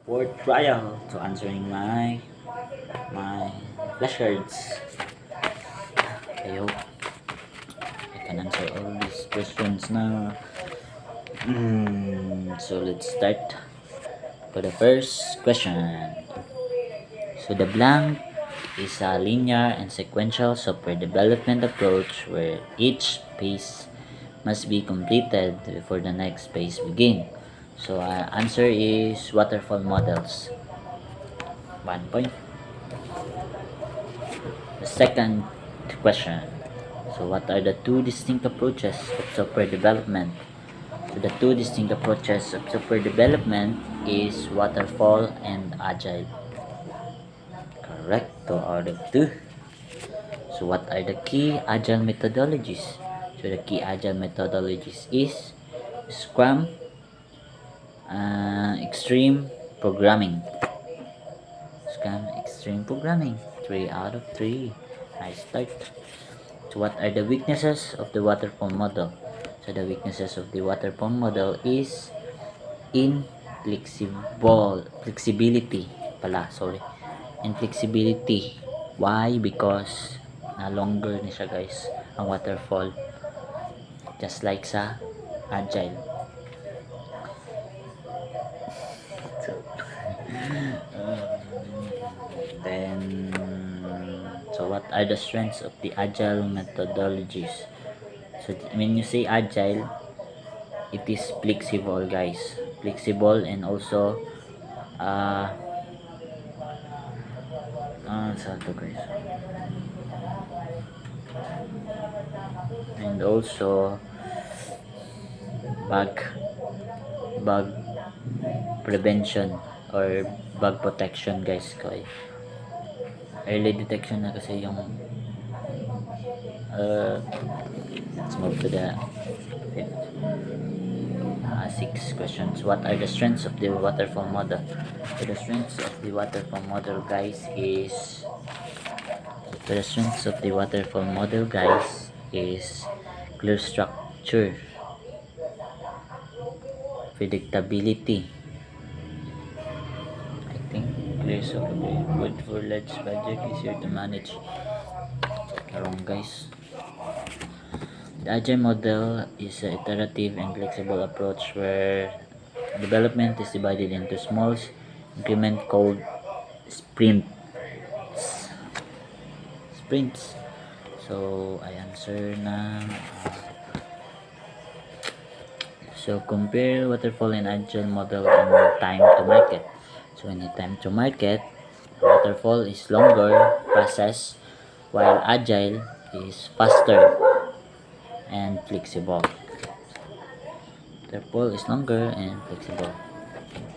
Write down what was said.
fourth trial to answering my flashcards. I hope I can answer all these questions now. So let's start for the first question. So the blank is a linear and sequential software development approach where each phase must be completed before the next phase begin. So answer is waterfall models. 1 point. The second question. So what are the two distinct approaches of software development? So the two distinct approaches of software development is waterfall and agile. Correct. 2 out of 2. So what are the key agile methodologies? So the key agile methodologies is Scrum, extreme programming. Scrum, extreme programming. 3 out of 3. Nice start. So what are the weaknesses of the waterfall model? So the weaknesses of the waterfall model is flexibility pala, sorry. Inflexibility. Why? Because na longer ni siya guys ang waterfall, just like sa agile. Then so what are the strengths of the agile methodologies? So when you say agile, it is flexible guys, flexible, and also saan to guys, and also bug prevention or bug protection guys. Kaya early detection na kasi yung let's move to the fifth. 6 questions. What are the strengths of the waterfall model? So the strengths of the waterfall model guys is clear structure, predictability. I think clear structure good for large project, easier to manage. Wrong guys. The Agile model is an iterative and flexible approach where development is divided into small increment called sprints. So I answer na so compare waterfall and agile model in time to market. So in the time to market, waterfall is longer process while agile is faster and flexible. Waterfall is longer and flexible.